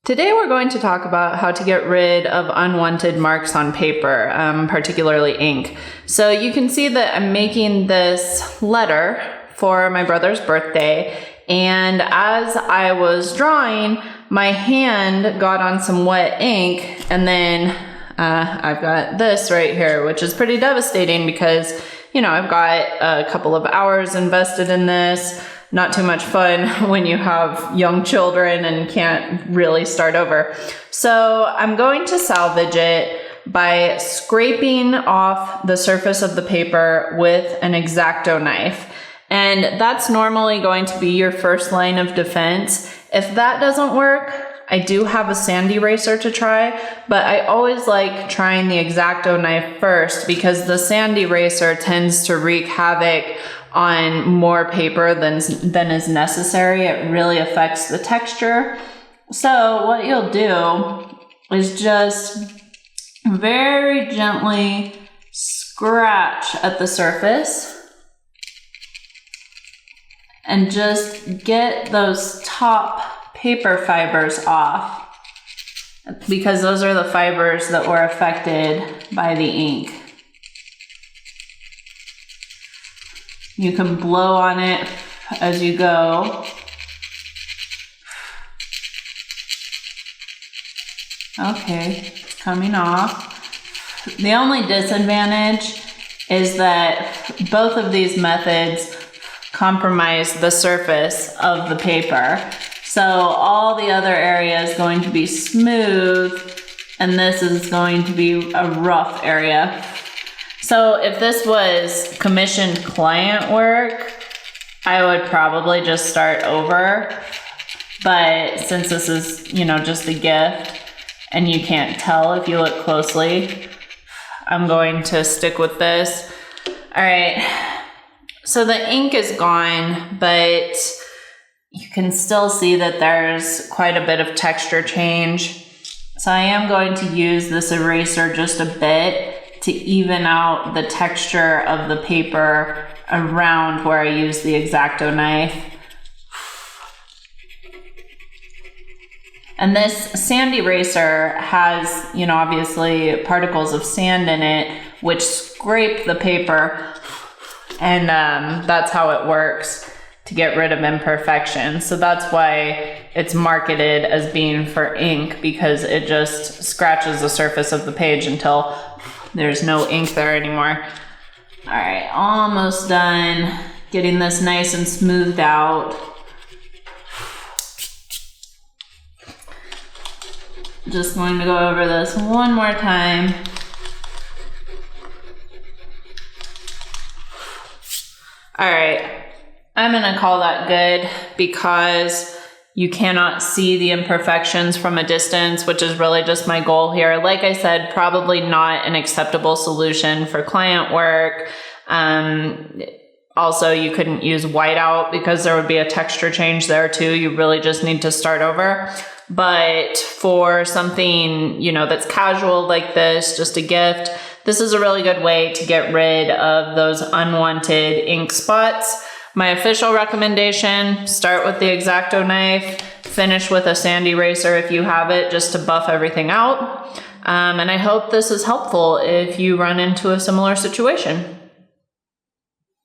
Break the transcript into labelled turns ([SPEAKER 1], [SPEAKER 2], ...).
[SPEAKER 1] Today we're going to talk about how to get rid of unwanted marks on paper, particularly ink. So you can see that I'm making this letter for my brother's birthday, and as I was drawing, my hand got on some wet ink, and then I've got this right here, which is pretty devastating because, you know, I've got a couple of hours invested in this. Not too much fun when you have young children and can't really start over. So I'm going to salvage it by scraping off the surface of the paper with an X-Acto knife. And that's normally going to be your first line of defense. If that doesn't work, I do have a sand eraser to try, but I always like trying the X-Acto knife first because the sand eraser tends to wreak havoc on more paper than is necessary. It really affects the texture. So what you'll do is just very gently scratch at the surface and just get those top paper fibers off, because those are the fibers that were affected by the ink. You can blow on it as you go. Okay, it's coming off. The only disadvantage is that both of these methods compromise the surface of the paper. So all the other area is going to be smooth, and this is going to be a rough area. So if this was commissioned client work, I would probably just start over. But since this is, you know, just a gift and you can't tell if you look closely, I'm going to stick with this. All right, so the ink is gone, but you can still see that there's quite a bit of texture change. So I am going to use this eraser just a bit to even out the texture of the paper around where I use the X-Acto knife. And this sand eraser has, you know, obviously particles of sand in it, which scrape the paper, and that's how it works to get rid of imperfections. So that's why it's marketed as being for ink, because it just scratches the surface of the page until there's no ink there anymore. All right, almost done getting this nice and smoothed out. Just going to go over this one more time. All right, I'm gonna call that good because you cannot see the imperfections from a distance, which is really just my goal here. Like I said, probably not an acceptable solution for client work. Also, you couldn't use whiteout because there would be a texture change there too. You really just need to start over. But for something, you know, that's casual like this, just a gift, this is a really good way to get rid of those unwanted ink spots. My official recommendation, start with the X-Acto knife, finish with a sand eraser if you have it, just to buff everything out. And I hope this is helpful if you run into a similar situation.